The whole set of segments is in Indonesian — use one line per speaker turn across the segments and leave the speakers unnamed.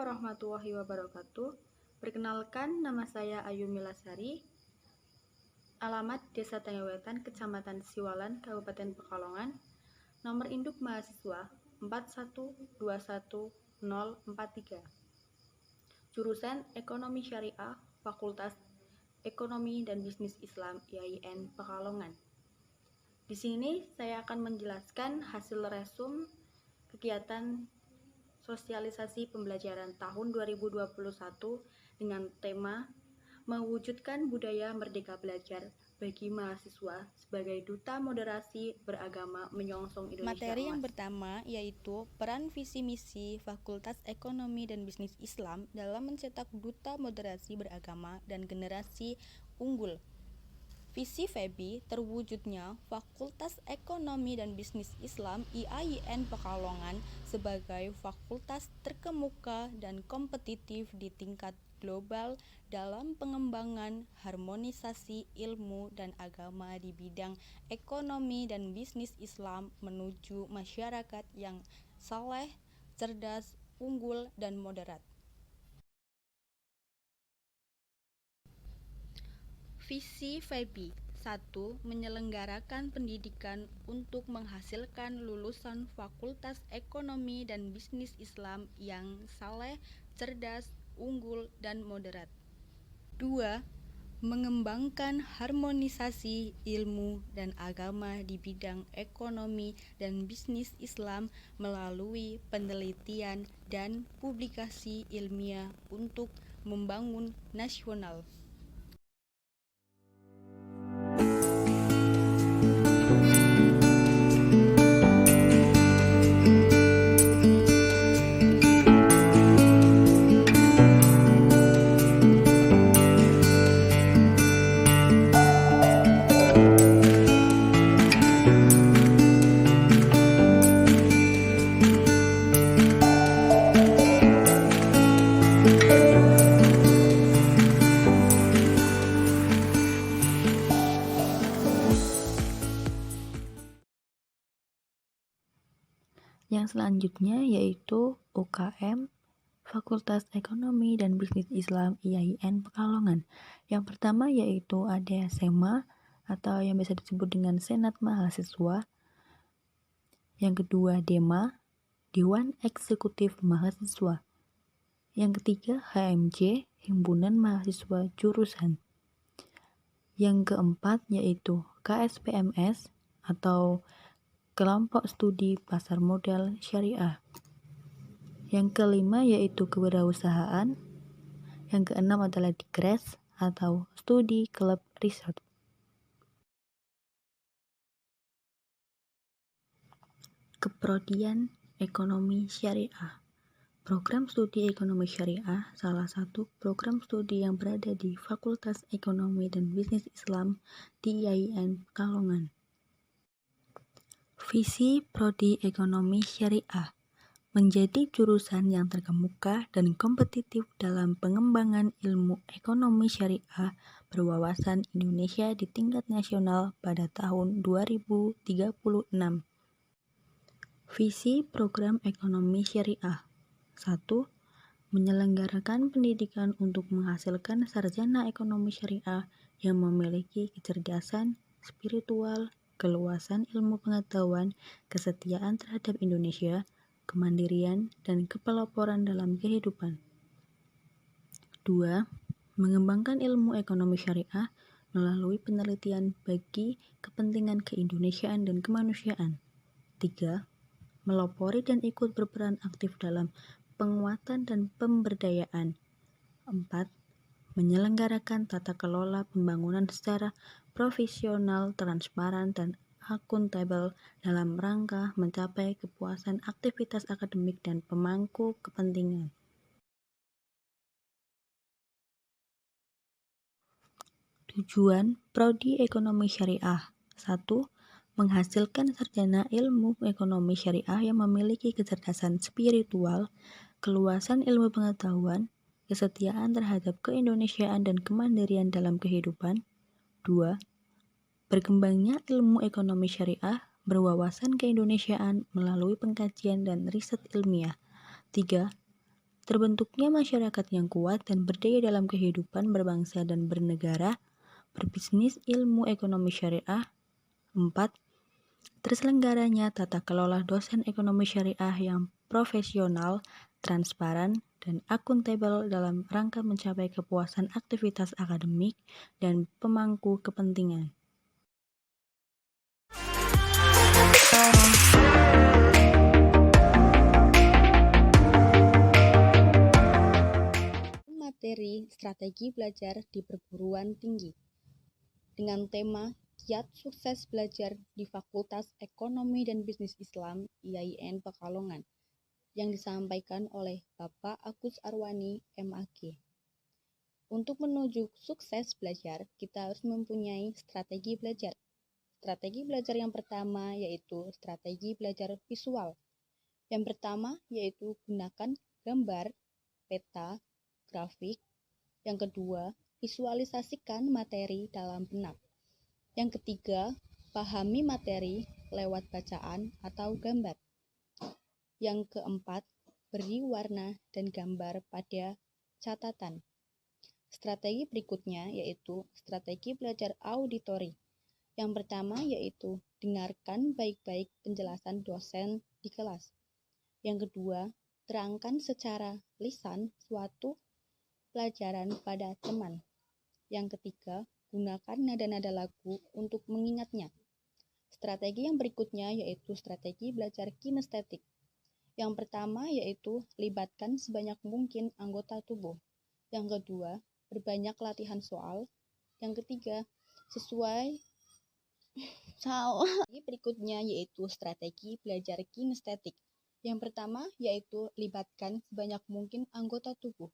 warahmatullahi wabarakatuh. Perkenalkan, nama saya Ayu Milasari, alamat Desa Tanyawetan, Kecamatan Siwalan, Kabupaten Pekalongan, nomor induk mahasiswa 4121043, jurusan Ekonomi Syariah, Fakultas Ekonomi dan Bisnis Islam IAIN Pekalongan. Di sini saya akan menjelaskan hasil resum kegiatan sosialisasi pembelajaran tahun 2021 dengan tema mewujudkan budaya merdeka belajar bagi mahasiswa sebagai duta moderasi beragama menyongsong Indonesia
Materi yang
emas.
pertama yaitu peran visi misi Fakultas Ekonomi dan Bisnis Islam dalam mencetak duta moderasi beragama dan generasi unggul. Visi FEBI terwujudnya Fakultas Ekonomi dan Bisnis Islam IAIN Pekalongan sebagai fakultas terkemuka dan kompetitif di tingkat global dalam pengembangan harmonisasi ilmu dan agama di bidang ekonomi dan bisnis Islam menuju masyarakat yang saleh, cerdas, unggul, dan moderat. Visi FEBI 1. Menyelenggarakan pendidikan untuk menghasilkan lulusan Fakultas Ekonomi dan Bisnis Islam yang saleh, cerdas, unggul, dan moderat. 2. Mengembangkan harmonisasi ilmu dan agama di bidang ekonomi dan bisnis Islam melalui penelitian dan publikasi ilmiah untuk membangun nasional.
Yang selanjutnya yaitu UKM Fakultas Ekonomi dan Bisnis Islam IAIN Pekalongan. Yang pertama yaitu ada SEMA atau yang biasa disebut dengan Senat Mahasiswa. Yang kedua DEMA, Dewan Eksekutif Mahasiswa. Yang ketiga HMJ, Himpunan Mahasiswa Jurusan. Yang keempat yaitu KSPMS atau Kelompok Studi Pasar Modal Syariah. Yang kelima yaitu kewirausahaan. Yang keenam adalah Dikres atau Studi Klub Riset. Keprodian Ekonomi Syariah. Program Studi Ekonomi Syariah salah satu program studi yang berada di Fakultas Ekonomi dan Bisnis Islam di IAIN Pekalongan. Visi Prodi Ekonomi Syariah menjadi jurusan yang terkemuka dan kompetitif dalam pengembangan ilmu ekonomi syariah berwawasan Indonesia di tingkat nasional pada tahun 2036. Visi Program Ekonomi Syariah 1. Menyelenggarakan pendidikan untuk menghasilkan sarjana ekonomi syariah yang memiliki kecerdasan, spiritual, keluasan ilmu pengetahuan, kesetiaan terhadap Indonesia, kemandirian, dan kepeloporan dalam kehidupan. 2. Mengembangkan ilmu ekonomi syariah melalui penelitian bagi kepentingan keindonesiaan dan kemanusiaan. 3. Melopori dan ikut berperan aktif dalam penguatan dan pemberdayaan. 4. Menyelenggarakan tata kelola pembangunan secara profesional, transparan, dan akuntabel dalam rangka mencapai kepuasan aktivitas akademik dan pemangku kepentingan. Tujuan Prodi Ekonomi Syariah 1. Menghasilkan sarjana ilmu ekonomi syariah yang memiliki kecerdasan spiritual, keluasan ilmu pengetahuan, kesetiaan terhadap keindonesiaan dan kemandirian dalam kehidupan. 2. Berkembangnya ilmu ekonomi syariah berwawasan keindonesiaan melalui pengkajian dan riset ilmiah. 3. terbentuknya masyarakat yang kuat dan berdaya dalam kehidupan berbangsa dan bernegara, berbisnis ilmu ekonomi syariah. 4. Terselenggaranya tata kelola dosen ekonomi syariah yang profesional, transparan, dan akuntabel dalam rangka mencapai kepuasan aktivitas akademik dan pemangku kepentingan.
Materi strategi belajar di perguruan tinggi dengan tema Kiat Sukses Belajar di Fakultas Ekonomi dan Bisnis Islam IAIN Pekalongan yang disampaikan oleh Bapak Agus Arwani MAG. Untuk menuju sukses belajar, kita harus mempunyai strategi belajar. Strategi belajar yang pertama yaitu strategi belajar visual. Yang pertama yaitu gunakan gambar, peta, grafik. Yang kedua, visualisasikan materi dalam benak. Yang ketiga, pahami materi lewat bacaan atau gambar. Yang keempat, beri warna dan gambar pada catatan. Strategi berikutnya yaitu strategi belajar auditori. Yang pertama yaitu dengarkan baik-baik penjelasan dosen di kelas. Yang kedua, terangkan secara lisan suatu pelajaran pada teman. Yang ketiga, gunakan nada-nada lagu untuk mengingatnya. Strategi yang berikutnya yaitu strategi belajar kinestetik. Yang pertama yaitu libatkan sebanyak mungkin anggota tubuh. Yang kedua, berbanyak latihan soal. Yang ketiga, strategi berikutnya yaitu strategi belajar kinestetik. Yang pertama yaitu libatkan sebanyak mungkin anggota tubuh.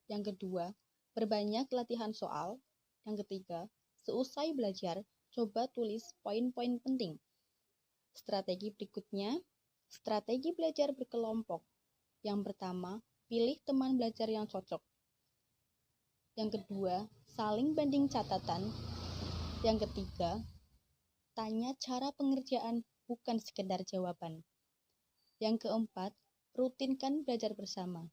Yang kedua, berbanyak latihan soal. Yang ketiga, seusai belajar, coba tulis poin-poin penting. Strategi berikutnya, strategi belajar berkelompok. Yang pertama, pilih teman belajar yang cocok. Yang kedua, saling banding catatan. Yang ketiga, tanya cara pengerjaan, bukan sekedar jawaban. Yang keempat, rutinkan belajar bersama.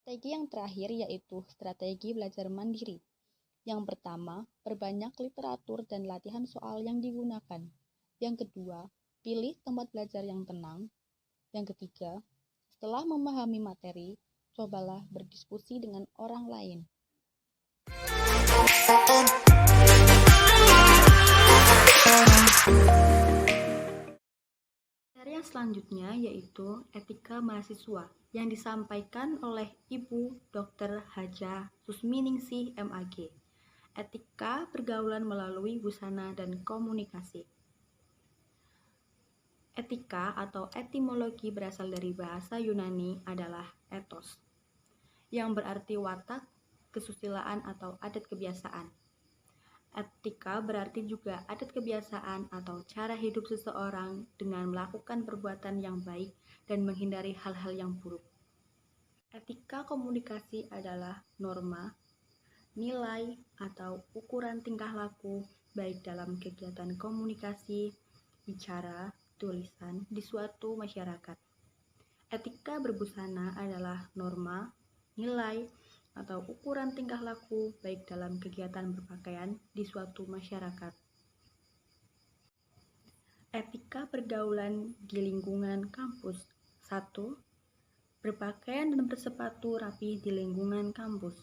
Strategi yang terakhir yaitu strategi belajar mandiri. Yang pertama, perbanyak literatur dan latihan soal yang digunakan. Yang kedua, pilih tempat belajar yang tenang. Yang ketiga, setelah memahami materi, cobalah berdiskusi dengan orang lain.
Materi yang selanjutnya yaitu etika mahasiswa yang disampaikan oleh Ibu Dr. Haja Susminingsih MAG. Etika pergaulan melalui busana dan komunikasi. Etika atau etimologi berasal dari bahasa Yunani adalah ethos, yang berarti watak, kesusilaan atau adat kebiasaan. Etika berarti juga adat kebiasaan atau cara hidup seseorang dengan melakukan perbuatan yang baik dan menghindari hal-hal yang buruk. Etika komunikasi adalah norma, nilai, atau ukuran tingkah laku baik dalam kegiatan komunikasi, bicara, tulisan di suatu masyarakat. Etika berbusana adalah norma, nilai, atau ukuran tingkah laku baik dalam kegiatan berpakaian di suatu masyarakat. Etika pergaulan di lingkungan kampus. 1. Berpakaian dan bersepatu rapi di lingkungan kampus.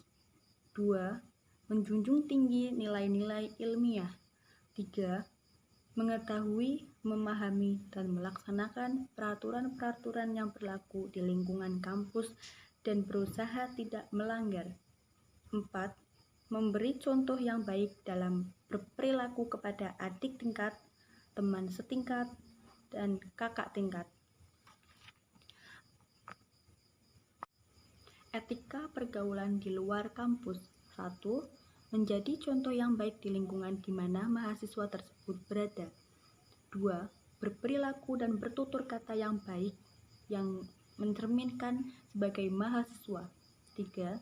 2. Menjunjung tinggi nilai-nilai ilmiah. 3. Mengetahui, memahami, dan melaksanakan peraturan-peraturan yang berlaku di lingkungan kampus dan berusaha tidak melanggar. 4. Memberi contoh yang baik dalam berperilaku kepada adik tingkat, teman setingkat, dan kakak tingkat. Etika pergaulan di luar kampus. 1. Menjadi contoh yang baik di lingkungan di mana mahasiswa tersebut berada. 2. Berperilaku dan bertutur kata yang baik yang mencerminkan sebagai mahasiswa. 3.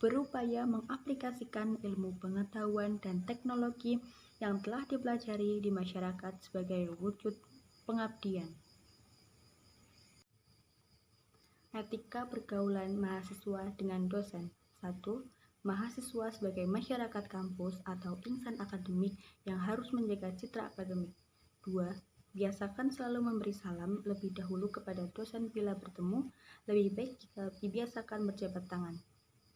Berupaya mengaplikasikan ilmu pengetahuan dan teknologi yang telah dipelajari di masyarakat sebagai wujud pengabdian. Etika pergaulan mahasiswa dengan dosen. 1. Mahasiswa sebagai masyarakat kampus atau insan akademik yang harus menjaga citra akademik. 2. Biasakan selalu memberi salam lebih dahulu kepada dosen bila bertemu, lebih baik jika dibiasakan berjabat tangan.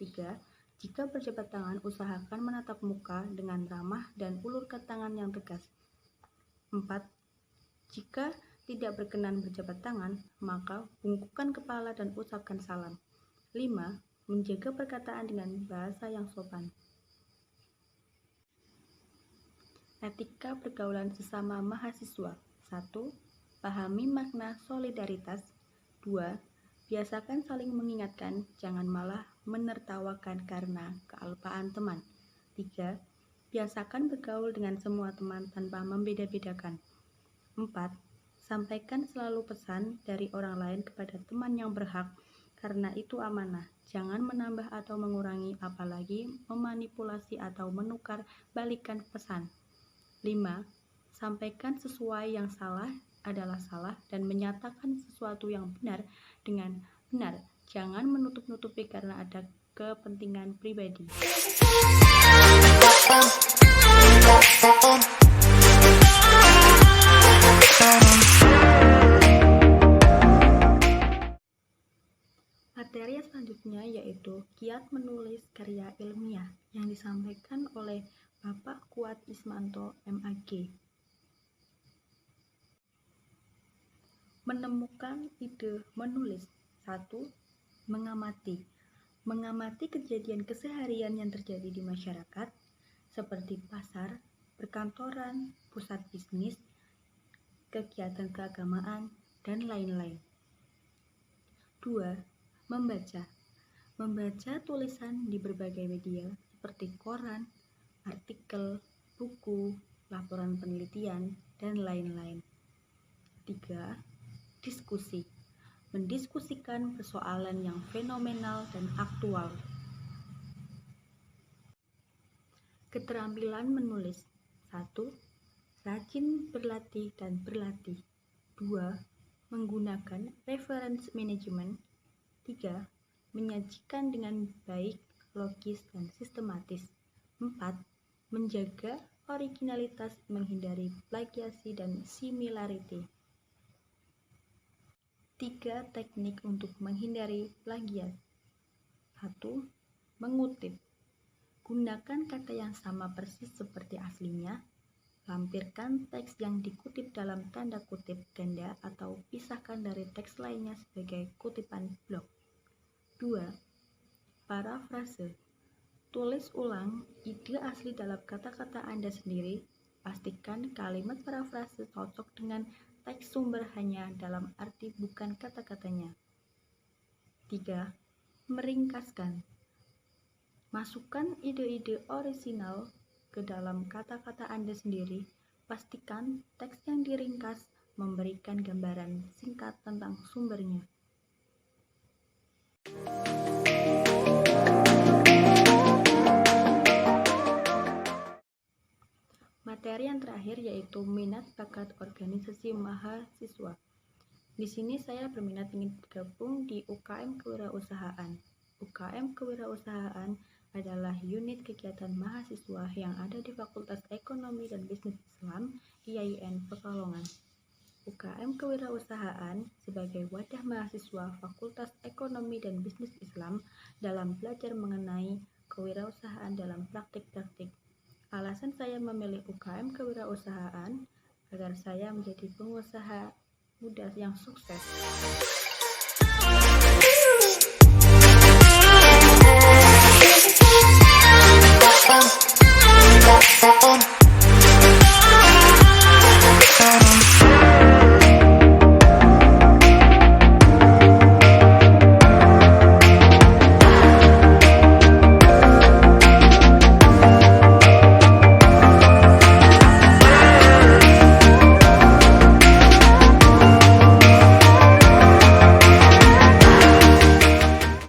3. Jika berjabat tangan, usahakan menatap muka dengan ramah dan ulurkan tangan yang tegas. 4. Jika tidak berkenan berjabat tangan, maka bungkukkan kepala dan ucapkan salam. 5. Menjaga perkataan dengan bahasa yang sopan. Etika pergaulan sesama mahasiswa. 1. Pahami makna solidaritas. 2. Biasakan saling mengingatkan, jangan malah menertawakan karena kealpaan teman. 3. Biasakan bergaul dengan semua teman tanpa membeda-bedakan. 4. Sampaikan selalu pesan dari orang lain kepada teman yang berhak, karena itu amanah. Jangan menambah atau mengurangi, apalagi memanipulasi atau menukar balikan pesan. 5. Sampaikan sesuai yang salah adalah salah dan menyatakan sesuatu yang benar dengan benar. Jangan menutup-nutupi karena ada kepentingan pribadi. Materi selanjutnya yaitu kiat menulis karya ilmiah yang disampaikan oleh Bapak Kuat Ismanto, MAG. Menemukan ide menulis. 1. Mengamati. Mengamati kejadian keseharian yang terjadi di masyarakat, seperti pasar, perkantoran, pusat bisnis, kegiatan keagamaan, dan lain-lain. 2. Membaca. Membaca tulisan di berbagai media seperti koran, artikel, buku, laporan penelitian, dan lain-lain. 3. Diskusi. Mendiskusikan persoalan yang fenomenal dan aktual. Keterampilan menulis. 1. Rajin berlatih dan berlatih. 2. Menggunakan reference management. 3. Menyajikan dengan baik, logis, dan sistematis. 4. Menjaga originalitas, menghindari plagiasi dan similarity. 3 teknik untuk menghindari plagiat. 1. Mengutip. Gunakan kata yang sama persis seperti aslinya. Lampirkan teks yang dikutip dalam tanda kutip ganda atau pisahkan dari teks lainnya sebagai kutipan blog. 2. Parafrase. Tulis ulang ide asli dalam kata-kata Anda sendiri. Pastikan kalimat parafrase cocok dengan teks sumber hanya dalam arti bukan kata-katanya. 3. Meringkaskan. Masukkan ide-ide orisinal ke dalam kata-kata Anda sendiri. Pastikan teks yang diringkas memberikan gambaran singkat tentang sumbernya. Materi yang terakhir yaitu minat bakat organisasi mahasiswa. Di sini saya berminat ingin bergabung di UKM Kewirausahaan. UKM Kewirausahaan adalah unit kegiatan mahasiswa yang ada di Fakultas Ekonomi dan Bisnis Islam IAIN Pekalongan. UKM Kewirausahaan sebagai wadah mahasiswa Fakultas Ekonomi dan Bisnis Islam dalam belajar mengenai kewirausahaan dalam praktik-praktik. Alasan saya memilih UKM Kewirausahaan agar saya menjadi pengusaha muda yang sukses.